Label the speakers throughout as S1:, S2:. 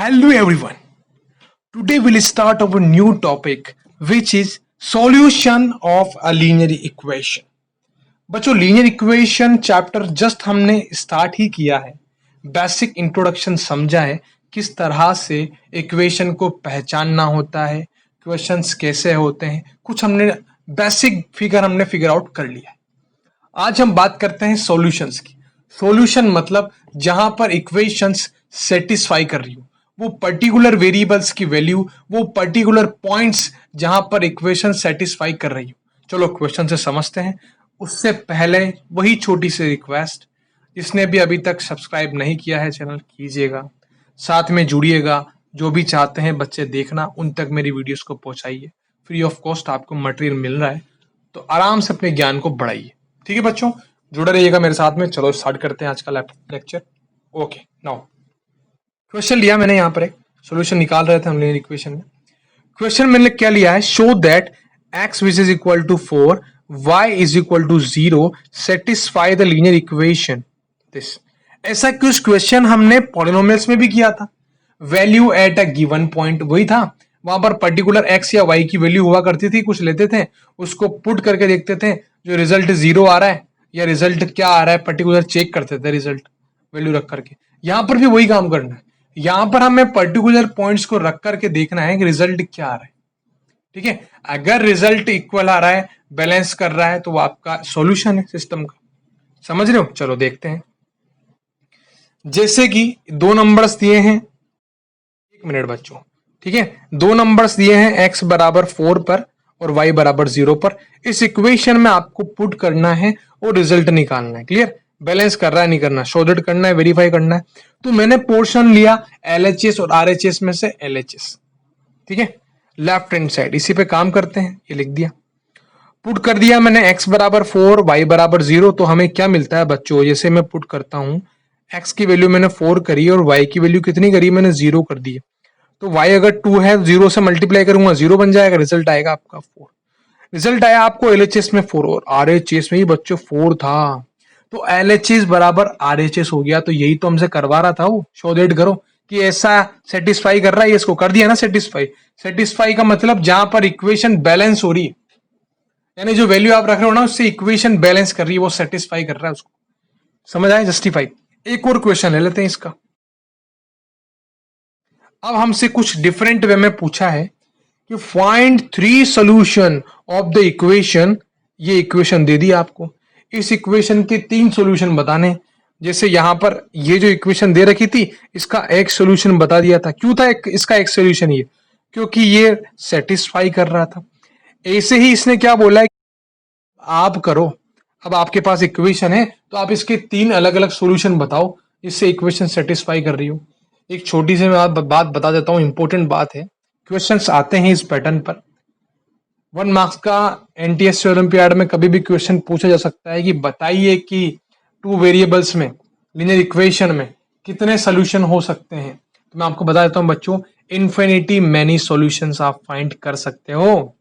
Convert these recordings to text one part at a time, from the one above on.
S1: Hello everyone. Today we'll start our new topic which is solution of a linear equation. बच्चों linear equation chapter just हमने start ही किया है. Basic introduction समझा है किस तरह से इक्वेशन को पहचानना होता है, क्वेश्चंस कैसे होते हैं, कुछ हमने बेसिक हमने फिगर आउट कर लिया है. आज हम बात करते हैं सॉल्यूशंस की. सॉल्यूशन मतलब जहां पर इक्वेशंस सेटिस्फाई कर रही हो, वो पर्टिकुलर वेरिएबल्स की वैल्यू, वो पर्टिकुलर पॉइंट्स जहां पर इक्वेशन सेटिस्फाई कर रही हो. चलो क्वेश्चन से समझते हैं. उससे पहले वही छोटी सी रिक्वेस्ट, जिसने भी अभी तक सब्सक्राइब नहीं किया है चैनल कीजिएगा, साथ में जुड़िएगा. जो भी चाहते हैं बच्चे देखना उन तक मेरी वीडियोस को पहुंचाइए. फ्री ऑफ कॉस्ट आपको मटेरियल मिल रहा है तो आराम से अपने ज्ञान को बढ़ाइए. ठीक है बच्चों, जुड़े रहिएगा मेरे साथ में. चलो स्टार्ट करते हैं आज का लेक्चर. ओके, नाउ क्वेश्चन लिया मैंने, यहाँ पर एक सॉल्यूशन निकाल रहे थे हम लीनियर इक्वेशन में. क्वेश्चन मैंने क्या लिया है, show that x which is equal to 4 y is equal to 0 satisfy the linear equation this. ऐसा कुछ क्वेश्चन हमने पॉलिनोमियल्स में भी किया था. Value at a given point वही था, वहां पर पर्टिकुलर x या y की वैल्यू हुआ करती थी, कुछ लेते थे उसको पुट करके देखते थे, जो रिजल्ट 0 आ रहा है या रिजल्ट क्या आ रहा है पर्टिकुलर चेक करते थे रिजल्ट वैल्यू रख करके. यहां पर भी वही काम करना है. यहां पर हमें पर्टिकुलर पॉइंट्स को रख करके देखना है कि रिजल्ट क्या आ रहा है. ठीक है, अगर रिजल्ट इक्वल आ रहा है, बैलेंस कर रहा है, तो वो आपका सॉल्यूशन है सिस्टम का. समझ रहे हो? चलो देखते हैं. जैसे कि दो नंबर्स दिए हैं, एक मिनट बच्चों, ठीक है, दो नंबर्स दिए हैं x बराबर 4 पर और y बराबर 0 पर. इस इक्वेशन में आपको पुट करना है और रिजल्ट निकालना है. क्लियर? बैलेंस कर रहा है नहीं करना, शो दैट करना है, वेरीफाई करना है. तो मैंने पोर्शन लिया LHS और RHS में से LHS. ठीक है, लेफ्ट हैंड साइड इसी पे काम करते हैं. ये लिख दिया, पुट कर दिया मैंने x बराबर 4 y बराबर 0. तो हमें क्या मिलता है बच्चों, जैसे मैं पुट करता हूं, x की वैल्यू मैंने 4 करी और y की वैल्यू कितनी करी, मैंने 0 कर दी. तो y अगर 2 है, 0 से मल्टीप्लाई करूंगा 0 बन जाएगा, रिजल्ट आएगा आपका 4. रिजल्ट आया आपको LHS में 4 और RHS में ही बच्चों 4 था. तो LHS बराबर RHS हो गया. तो यही तो हमसे करवा रहा था वो, शो दैट करो कि ऐसा सेटिस्फाई कर रहा है. इसको कर दिया ना सेटिस्फाई. सेटिस्फाई का मतलब जहां पर इक्वेशन बैलेंस हो रही है, यानी जो वैल्यू आप रख रहे हो ना उससे इक्वेशन बैलेंस कर रही है, वो सेटिस्फाई कर रहा है उसको. समझ आए? जस्टिफाई. एक और क्वेश्चन ले लेते हैं इसका. अब हमसे कुछ डिफरेंट वे में पूछा है कि find 3 solution of the equation. ये इक्वेशन दे दी आपको, इस इक्वेशन के 3 सॉल्यूशन बताने. जैसे यहां पर ये जो इक्वेशन दे रखी थी, इसका एक सॉल्यूशन बता दिया था. क्यों था इसका एक सॉल्यूशन? ये क्योंकि ये सेटिस्फाई कर रहा था. ऐसे ही इसने क्या बोला है, आप करो. अब आपके पास इक्वेशन है तो आप इसके 3 अलग अलग सॉल्यूशन बताओ जिससे इक्वेशन सेटिस्फाई कर रही हो. एक छोटी सी मैं बात बता देता हूं, इंपॉर्टेंट बात है. क्वेश्चंस आते हैं इस पैटर्न पर. 1 मार्क्स का NTSC ओलंपियाड में कभी भी क्वेश्चन पूछा जा सकता है कि बताइए कि 2 वेरिएबल्स में लीनियर इक्वेशन में कितने सोल्यूशन हो सकते हैं. तो मैं आपको बता देता हूं बच्चों, इन्फिनिटी मैनी सॉल्यूशंस आप फाइंड कर सकते हो.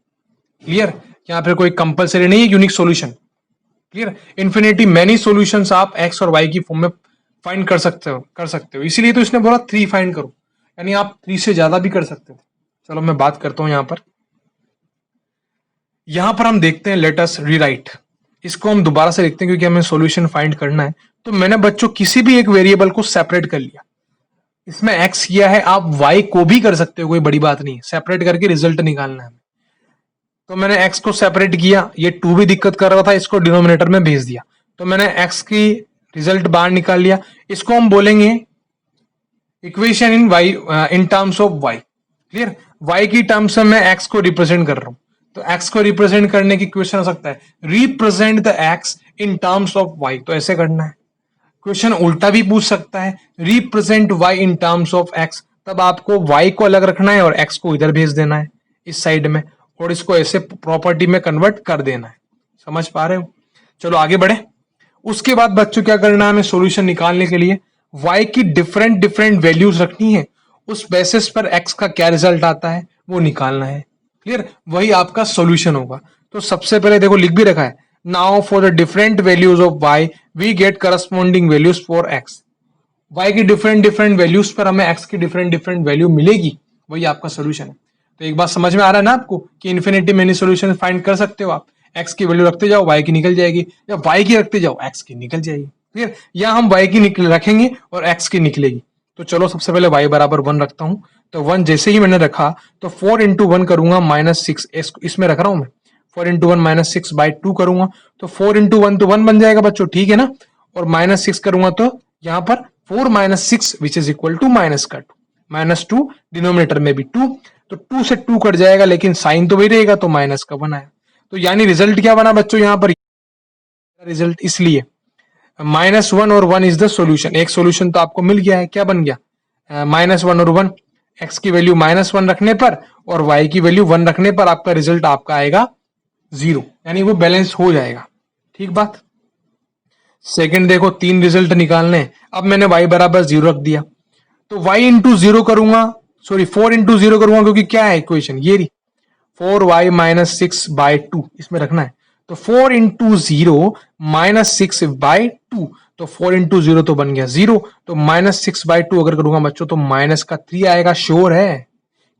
S1: क्लियर? यहाँ पे कोई कंपलसरी नहीं है unique solution. Clear? Infinity many solutions आप x और y की फॉर्म में फाइंड कर सकते हो. इसीलिए तो इसने बोला 3 फाइंड करो, यानी आप 3 से ज्यादा भी कर सकते थे. चलो मैं बात करता हूं यहां पर हम देखते हैं, लेट अस रीराइट. इसको हम दोबारा से लिखते हैं क्योंकि हमें सॉल्यूशन फाइंड करना है. तो मैंने बच्चों किसी भी एक वेरिएबल को सेपरेट कर लिया. इसमें x किया है, आप y को भी कर सकते हो, कोई बड़ी बात नहीं. सेपरेट करके रिजल्ट निकालना है. तो मैंने x को सेपरेट किया, ये 2 भी दिक्कत कर रहा था, इसको डिनोमिनेटर में भेज दिया. तो मैंने x की रिजल्ट बाहर निकाल लिया. इसको हम बोलेंगे equation in terms of y. Clear? y की टर्म्स में मैं x को रिप्रेजेंट कर रहा हूं. तो x को रिप्रेजेंट करने की क्वेश्चन हो सकता है, represent the x in terms of y. तो ऐसे करना है. क्वेश्चन उल्टा भी पूछ सकता है, represent y in terms of x. तब आपको y को अलग रखना है और x को इधर भेज देना है इस साइड में, और इसको ऐसे प्रॉपर्टी में कन्वर्ट कर देना है. समझ पा रहे हो? चलो आगे बढ़े. उसके बाद बच्चों क्या करना है, हमें सॉल्यूशन निकालने के लिए y की डिफरेंट वैल्यूज रखनी है. उस बेसिस पर x का क्या रिजल्ट आता है वो निकालना है. क्लियर? वही आपका सॉल्यूशन होगा. तो सबसे पहले देखो लिख भी रखा है, now for the different values of y we get corresponding values for x. y की डिफरेंट डिफरेंट वैल्यूज पर हमें x की डिफरेंट डिफरेंट वैल्यू मिलेगी, वही आपका सोल्यूशन है। तो एक बात समझ में आ रहा है ना आपको कि इन्फिनिटी मेनी सोल्यूशन फाइंड कर सकते हो आप। x की वैल्यू रखते जाओ y की निकल जाएगी, या y की रखते जाओ x की निकल जाएगी। क्लियर? या हम y की रखेंगे और x की निकलेगी। तो चलो सबसे पहले y बराबर 1 रखता हूं। तो 1 जैसे ही मैंने रखा तो 4 इंटू 1 करूंगा -6, इसमें रख रहा हूं मैं। 4 इंटू 1 -6/2 करूंगा तो 4 इंटू 1 तो 1 बन जाएगा बच्चों, ठीक है ना। और -6 करूंगा तो यहां पर 4 - 6 which is equal to -2 denominator में भी 2, तो 2 से 2 कट जाएगा लेकिन साइन तो वही रहेगा, तो माइनस का 1 आया। तो यानी रिजल्ट क्या बना बच्चों यहां पर, रिजल्ट इसलिए -1 और 1 इज द सॉल्यूशन। एक सॉल्यूशन तो आपको मिल गया है, क्या बन गया, -1 और 1, x की वैल्यू -1 रखने पर और y की वैल्यू 1 रखने पर आपका रिजल्ट आपका आएगा 0, यानी वो बैलेंस हो जाएगा। ठीक बात। सेकंड देखो, 3 रिजल्ट निकालने हैं। अब मैंने y बराबर 0 रख दिया तो y इंटू 0 करूंगा, सॉरी 4 इंटू 0 करूंगा, क्योंकि क्या है इक्वेशन ये रही 4y - 6/2 इसमें रखना है। तो 4 इंटू 0 -6/2, तो 4 इंटू 0 तो बन गया 0, तो -6/2 अगर करूंगा बच्चों तो -3 आएगा, श्योर है।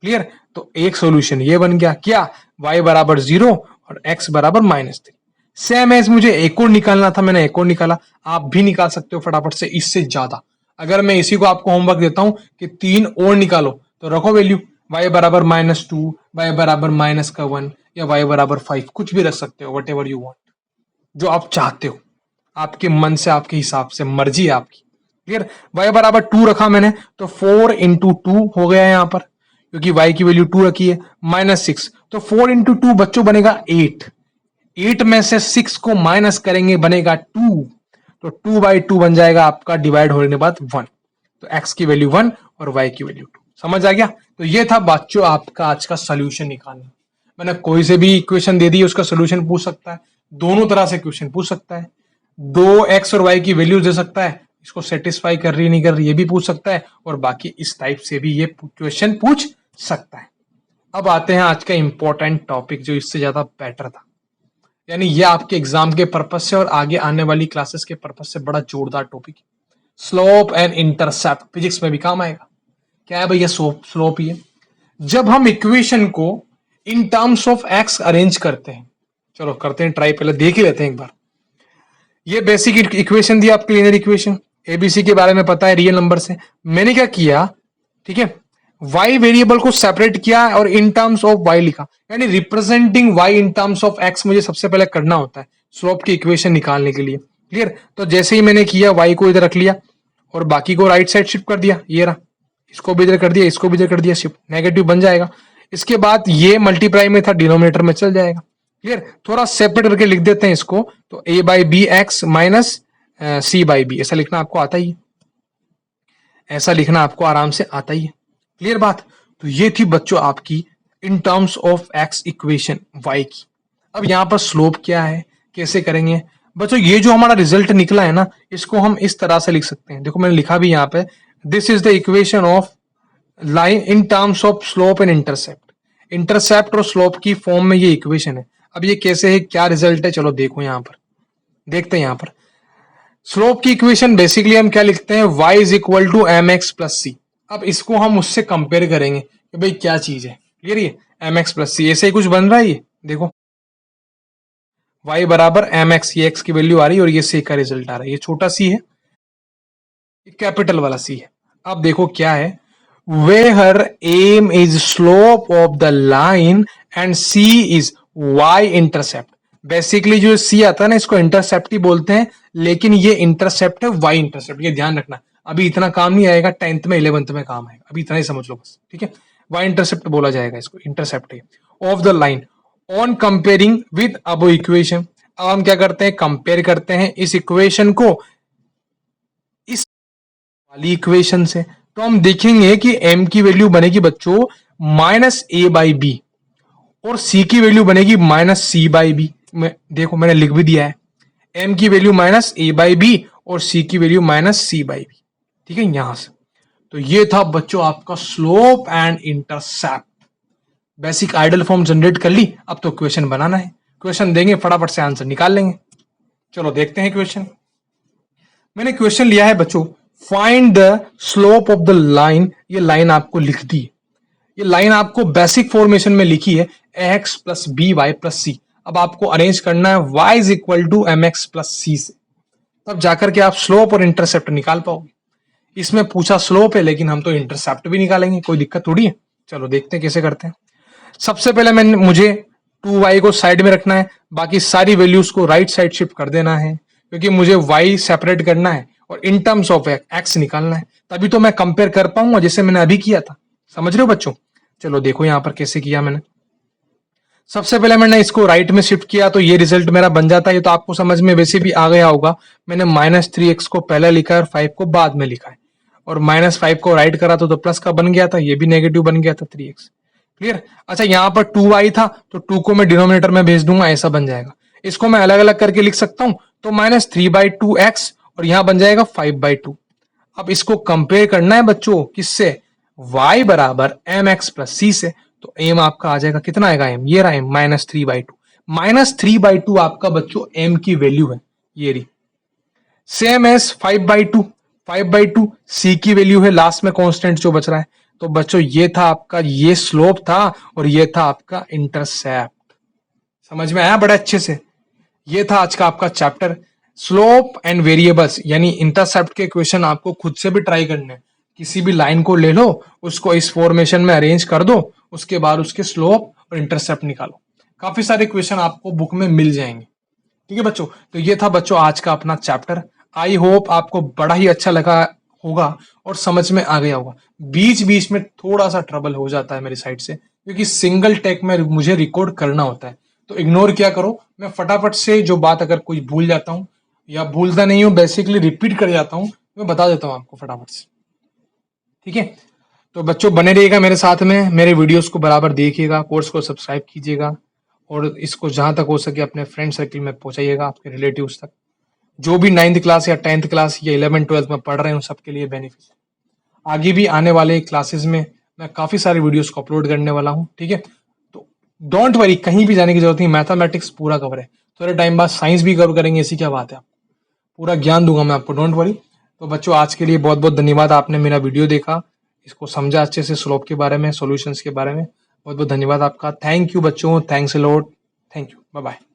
S1: क्लियर? तो एक सॉल्यूशन ये बन गया, क्या, y बराबर 0 और x बराबर -3। सेम एज मुझे एक और निकालना था, मैंने एक और निकाला। आप भी निकाल सकते हो फटाफट से, इससे ज्यादा। अगर मैं इसी को आपको होमवर्क देता हूं कि 3 और निकालो, तो रखो वैल्यू, y बराबर -2, y बराबर -1 या y बराबर 5, कुछ भी रख सकते हो, वट एवर यू वॉन्ट, जो आप चाहते हो, आपके मन से, आपके हिसाब से, मर्जी है आपकी। क्लियर? y बराबर 2 रखा मैंने तो 4 इंटू 2 हो गया यहां पर, क्योंकि y की वैल्यू 2 रखी है, -6, तो 4 इंटू 2 बच्चों बनेगा 8। 8 में से 6 को माइनस करेंगे बनेगा 2, तो 2/2 बन जाएगा आपका, डिवाइड होने के बाद 1। तो x की वैल्यू 1 और y की वैल्यू 2। समझ आ गया? तो ये था बच्चों आपका आज का सोल्यूशन निकालना। मैंने कोई से भी इक्वेशन दे दी, उसका सोल्यूशन पूछ सकता है, दोनों तरह से क्वेश्चन पूछ सकता है, 2x और y की वैल्यू दे सकता है, इसको सेटिस्फाई कर रही नहीं कर रही ये भी पूछ सकता है, और बाकी इस टाइप से भी ये क्वेश्चन पूछ सकता है। अब आते हैं आज का इंपॉर्टेंट टॉपिक, जो इससे ज्यादा बेटर था, यानी ये आपके एग्जाम के पर्पज से और आगे आने वाली क्लासेस के पर्पज से बड़ा जोरदार टॉपिक है। स्लोप एंड इंटरसेप्ट, फिजिक्स में भी काम आएगा। क्या है भैया स्लोप? ये जब हम इक्वेशन को in terms of x arrange करते हैं, चलो करते हैं ट्राई, पहले देख ही लेते हैं एक बार। ये बेसिक इक्वेशन दी आपकी लीनियर इक्वेशन, एबीसी के बारे में पता है, रियल नंबर से। मैंने क्या किया, ठीक है, y वेरिएबल को सेपरेट किया और इन टर्म्स ऑफ y लिखा, यानी representing y in terms of x मुझे सबसे पहले करना होता है स्लोप की इक्वेशन निकालने के लिए। क्लियर? तो जैसे ही मैंने किया, y को इधर रख लिया और बाकी को राइट साइड शिफ्ट कर दिया, ये रहा, इसको भी इधर कर दिया, इसको भी इधर कर दिया शिफ्ट, नेगेटिव बन जाएगा। इसके बाद ये मल्टीप्लाई में था, डिनोमिनेटर में चल जाएगा। क्लियर? थोड़ा सेपरेट करके लिख देते हैं इसको, तो a/b(x) माइनस c/b, ऐसा लिखना आपको आता ही है, ऐसा लिखना आपको आराम से आता ही है। क्लियर बात? तो ये थी बच्चों आपकी in terms of x equation y की। अब यहां पर स्लोप क्या है, कैसे करेंगे बच्चों, ये जो हमारा रिजल्ट निकला है ना, इसको हम इस तरह से लिख सकते हैं। देखो मैंने लिखा भी यहां पे, this is the equation of line in terms of slope and intercept. Intercept और स्लोप की फॉर्म में ये इक्वेशन है। अब ये कैसे है, क्या रिजल्ट है, चलो देखो यहां पर, देखते हैं यहां पर। स्लोप की इक्वेशन बेसिकली हम क्या लिखते हैं, y is equal to mx plus C. अब इसको हम उससे कंपेयर करेंगे कि भाई क्या चीज है। क्लियर? ये mx प्लस सी ऐसे ही कुछ बन रहा है, ये देखो y बराबर mx, ये x की वैल्यू आ रही है और ये c का रिजल्ट आ रहा है। ये छोटा c है, ये कैपिटल वाला c है। अब देखो क्या है, where aim is slope of the line and c is y intercept। Basically जो सी आता है ना, इसको इंटरसेप्ट ही बोलते हैं, लेकिन ये इंटरसेप्ट है वाई इंटरसेप्ट, ये ध्यान रखना। अभी इतना काम नहीं आएगा, 10th में 11th में काम आएगा, अभी इतना ही समझ लो बस, ठीक है। वाई इंटरसेप्ट बोला जाएगा इसको, इंटरसेप्ट है of the line on comparing with above equation. अब हम क्या करते हैं, कंपेयर करते हैं इस इक्वेशन को इस वाली इक्वेशन से। तो हम देखेंगे कि m की वैल्यू बनेगी बच्चों -a/b और c की वैल्यू बनेगी -c/b। देखो मैंने लिख भी दिया है, m की वैल्यू -a/b और c की वैल्यू -c/b, ठीक है यहां से। तो ये था बच्चों आपका slope and intercept. Basic ideal form generate कर ली, अब तो क्वेश्चन बनाना है। क्वेश्चन देंगे, फटाफट से आंसर निकाल लेंगे। चलो देखते हैं क्वेश्चन। मैंने क्वेश्चन लिया है बच्चों, find the slope of the line, ये लाइन आपको लिख दी है, ये लाइन आपको बेसिक फॉर्मेशन में लिखी है ax plus B Y plus C. अब आपको अरेंज करना है y is equal to M X plus C से, तब जाकर के आप स्लोप और इंटरसेप्ट निकाल पाओगे। इसमें पूछा स्लोप है लेकिन हम तो इंटरसेप्ट भी निकालेंगे, कोई दिक्कत थोड़ी है। चलो देखते हैं कैसे करते हैं। सबसे पहले मुझे 2y को साइड में रखना है, बाकी सारी वैल्यूज को राइट साइड शिफ्ट कर देना है, क्योंकि मुझे y सेपरेट करना है और इन टर्म्स ऑफ x निकालना है, तभी तो मैं कंपेयर कर पाऊंगा जैसे मैंने अभी किया था। समझ रहे हो बच्चों? चलो देखो यहां पर कैसे किया मैंने। सबसे पहले मैंने इसको राइट में शिफ्ट किया तो ये रिजल्ट मेरा बन जाता है। ये तो आपको समझ में वैसे भी आ गया होगा, मैंने -3x को पहले लिखा है और 5 को बाद में लिखा है, और -5 को राइट करा तो प्लस का बन गया था, ये भी नेगेटिव बन गया था 3x। क्लियर? अच्छा, यहाँ पर 2y था तो 2 को मैं डिनोमिनेटर में भेज दूंगा, ऐसा बन जाएगा। इसको मैं अलग अलग करके लिख सकता हूं, तो -3/2x और यहां बन जाएगा 5/2। अब इसको कंपेयर करना है बच्चों किससे? y बराबर mx प्लस सी से, तो m आपका आ जाएगा, कितना आएगा m? ये रहा m -3/2। -3/2 आपका बच्चों m की वैल्यू है, ये रही। सेम एस 5/2, 5/2 c की वैल्यू है, लास्ट में कांस्टेंट जो बच रहा है। तो बच्चों ये था आपका, ये स्लोप था और ये था आपका इंटरसेप्ट। समझ में आया बड़े अच्छे से? ये था आज का आपका चैप्टर, स्लोप एंड वेरिएबल्स, यानी इंटरसेप्ट के क्वेश्चन आपको खुद से भी ट्राई करने हैं। किसी भी लाइन को ले लो, उसको इस फॉर्मेशन में अरेंज कर दो, उसके बाद उसके स्लोप और इंटरसेप्ट निकालो। काफी सारे क्वेश्चन आपको बुक में मिल जाएंगे। ठीक है बच्चों, तो ये था बच्चों आज का अपना चैप्टर। आई होप आपको बड़ा ही अच्छा लगा होगा और समझ में आ गया होगा। बीच बीच में थोड़ा सा ट्रबल हो जाता है मेरी साइड से, क्योंकि सिंगल टेक में मुझे रिकॉर्ड करना होता है, तो इग्नोर क्या करो, मैं फटाफट से जो बात अगर कोई भूल जाता हूँ या भूलता नहीं हूँ, बेसिकली रिपीट कर जाता हूँ, मैं बता देता हूँ आपको फटाफट से। ठीक है, तो बच्चों बने रहिएगा मेरे साथ में, मेरे वीडियोस को बराबर देखिएगा, कोर्स को सब्सक्राइब कीजिएगा और इसको जहां तक हो सके अपने फ्रेंड सर्कल में पहुंचाइएगा, आपके रिलेटिव्स तक। जो भी 9th क्लास या 10th क्लास या 11th 12th में पढ़ रहे हैं सबके लिए बेनिफिट। आगे भी आने वाले क्लासेस में मैं काफी सारे वीडियोस को अपलोड करने वाला हूँ। ठीक है, तो डोंट वरी, कहीं भी जाने की जरूरत नहीं, मैथमेटिक्स पूरा कवर है। थोड़े टाइम बाद साइंस भी कवर करेंगे, ऐसी क्या बात है, पूरा ज्ञान दूंगा मैं आपको, डोंट वरी। तो बच्चों आज के लिए बहुत बहुत धन्यवाद, आपने मेरा वीडियो देखा, इसको समझा अच्छे से, स्लोप के बारे में, सॉल्यूशंस के बारे में। बहुत बहुत धन्यवाद आपका। थैंक यू बच्चों, thanks a lot, thank you, bye bye.